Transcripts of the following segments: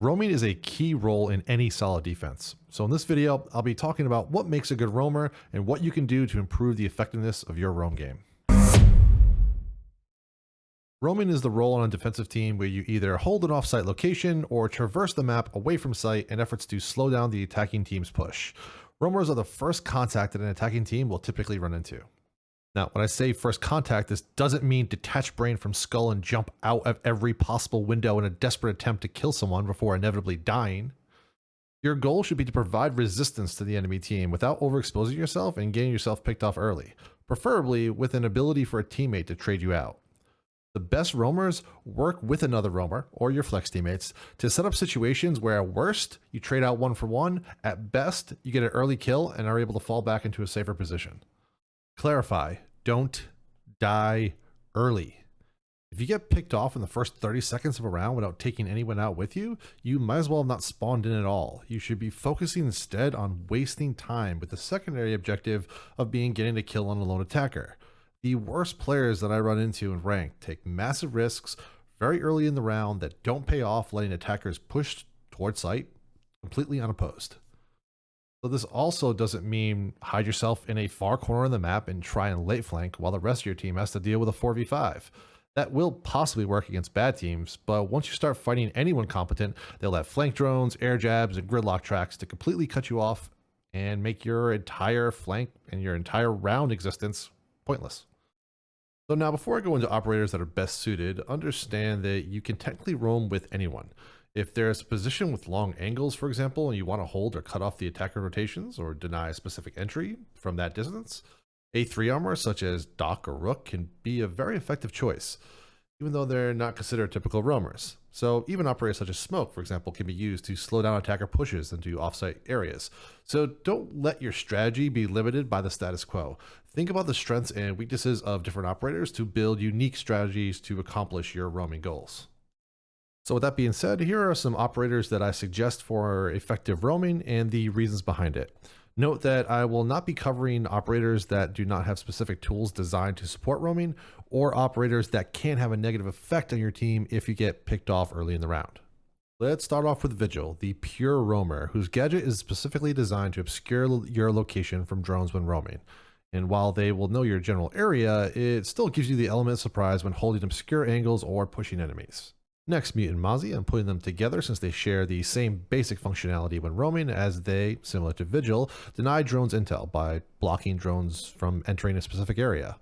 Roaming is a key role in any solid defense. So in this video, I'll be talking about what makes a good roamer and what you can do to improve the effectiveness of your roam game. Roaming is the role on a defensive team where you either hold an off-site location or traverse the map away from site in efforts to slow down the attacking team's push. Roamers are the first contact that an attacking team will typically run into. Now, when I say first contact, this doesn't mean detach brain from skull and jump out of every possible window in a desperate attempt to kill someone before inevitably dying. Your goal should be to provide resistance to the enemy team without overexposing yourself and getting yourself picked off early, preferably with an ability for a teammate to trade you out. The best roamers work with another roamer or your flex teammates to set up situations where at worst, you trade out one for one, at best, you get an early kill and are able to fall back into a safer position. Clarify, don't die early. If you get picked off in the first 30 seconds of a round without taking anyone out with you, you might as well have not spawned in at all. You should be focusing instead on wasting time with the secondary objective of getting a kill on a lone attacker. The worst players that I run into in ranked take massive risks very early in the round that don't pay off, letting attackers push towards site completely unopposed. So this also doesn't mean hide yourself in a far corner of the map and try and late flank while the rest of your team has to deal with a 4v5. That will possibly work against bad teams, but once you start fighting anyone competent, they'll have flank drones, air jabs, and gridlock tracks to completely cut you off and make your entire flank and your entire round existence pointless. So now before I go into operators that are best suited, understand that you can technically roam with anyone. If there's a position with long angles, for example, and you want to hold or cut off the attacker rotations or deny a specific entry from that distance, a 3-armor such as Doc or Rook can be a very effective choice, even though they're not considered typical roamers. So even operators such as Smoke, for example, can be used to slow down attacker pushes into offsite areas. So don't let your strategy be limited by the status quo. Think about the strengths and weaknesses of different operators to build unique strategies to accomplish your roaming goals. So with that being said, here are some operators that I suggest for effective roaming and the reasons behind it. Note that I will not be covering operators that do not have specific tools designed to support roaming, or operators that can have a negative effect on your team if you get picked off early in the round. Let's start off with Vigil, the pure roamer, whose gadget is specifically designed to obscure your location from drones when roaming. And while they will know your general area, it still gives you the element of surprise when holding obscure angles or pushing enemies. Next, Mutant Mozzie. I'm putting them together since they share the same basic functionality when roaming, as they, similar to Vigil, deny drones intel by blocking drones from entering a specific area,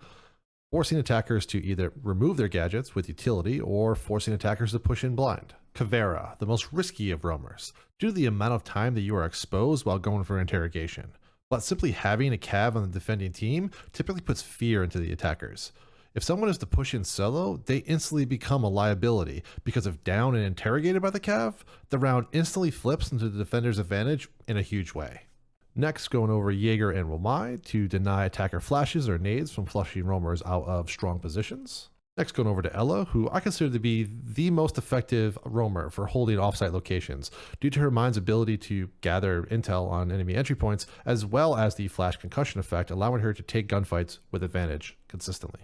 forcing attackers to either remove their gadgets with utility or forcing attackers to push in blind. Povera, the most risky of roamers, due to the amount of time that you are exposed while going for interrogation. But simply having a cav on the defending team typically puts fear into the attackers. If someone is to push in solo, they instantly become a liability, because if down and interrogated by the cav, the round instantly flips into the defender's advantage in a huge way. Next, going over Jaeger and Romai to deny attacker flashes or nades from flushing roamers out of strong positions. Next, going over to Ella, who I consider to be the most effective roamer for holding offsite locations due to her mind's ability to gather intel on enemy entry points, as well as the flash concussion effect, allowing her to take gunfights with advantage consistently.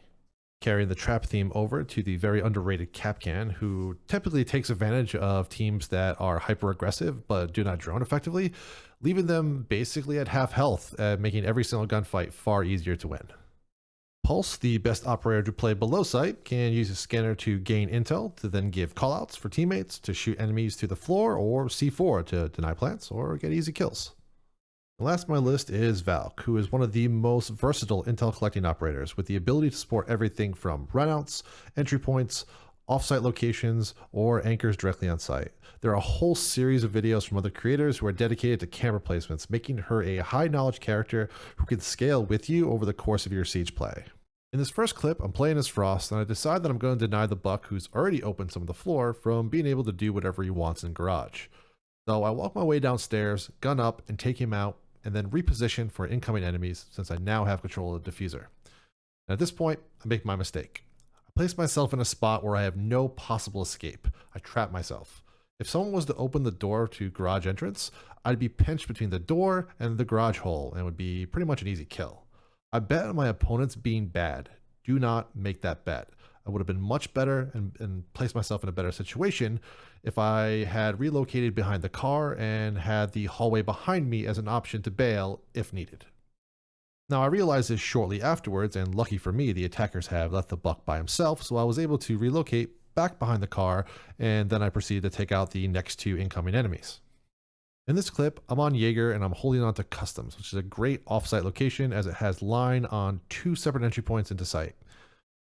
Carrying the trap theme over to the very underrated Kapkan, who typically takes advantage of teams that are hyper aggressive but do not drone effectively, leaving them basically at half health, making every single gunfight far easier to win. Pulse, the best operator to play below site, can use a scanner to gain intel to then give callouts for teammates to shoot enemies to the floor, or C4 to deny plants or get easy kills. And last on my list is Valk, who is one of the most versatile intel collecting operators with the ability to support everything from runouts, entry points, offsite locations, or anchors directly on site. There are a whole series of videos from other creators who are dedicated to camera placements, making her a high knowledge character who can scale with you over the course of your siege play. In this first clip, I'm playing as Frost, and I decide that I'm going to deny the buck who's already opened some of the floor from being able to do whatever he wants in garage. So I walk my way downstairs, gun up, and take him out, and then reposition for incoming enemies since I now have control of the diffuser. And at this point, I make my mistake. I place myself in a spot where I have no possible escape. I trap myself. If someone was to open the door to garage entrance, I'd be pinched between the door and the garage hole and would be pretty much an easy kill. I bet on my opponents being bad. Do not make that bet. I would have been much better and placed myself in a better situation if I had relocated behind the car and had the hallway behind me as an option to bail if needed. Now, I realized this shortly afterwards, and lucky for me, the attackers have left the buck by himself, so I was able to relocate back behind the car, and then I proceeded to take out the next 2 incoming enemies. In this clip, I'm on Jaeger and I'm holding on to Customs, which is a great offsite location as it has line on 2 separate entry points into site.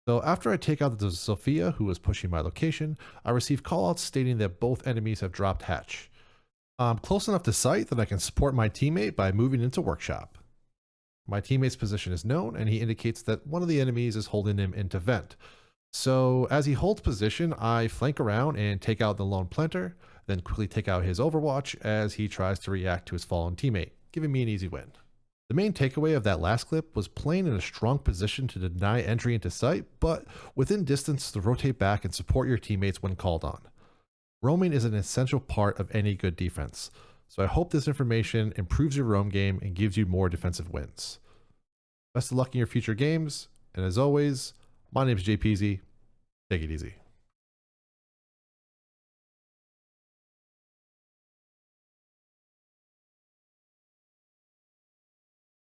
So after I take out the Sophia, who was pushing my location, I receive callouts stating that both enemies have dropped hatch. I'm close enough to site that I can support my teammate by moving into workshop. My teammate's position is known, and he indicates that one of the enemies is holding him into vent. So as he holds position, I flank around and take out the lone planter, then quickly take out his overwatch as he tries to react to his fallen teammate, giving me an easy win. The main takeaway of that last clip was playing in a strong position to deny entry into site, but within distance to rotate back and support your teammates when called on. Roaming is an essential part of any good defense, so I hope this information improves your roam game and gives you more defensive wins. Best of luck in your future games, and as always, my name is Jpeasy. Take it easy.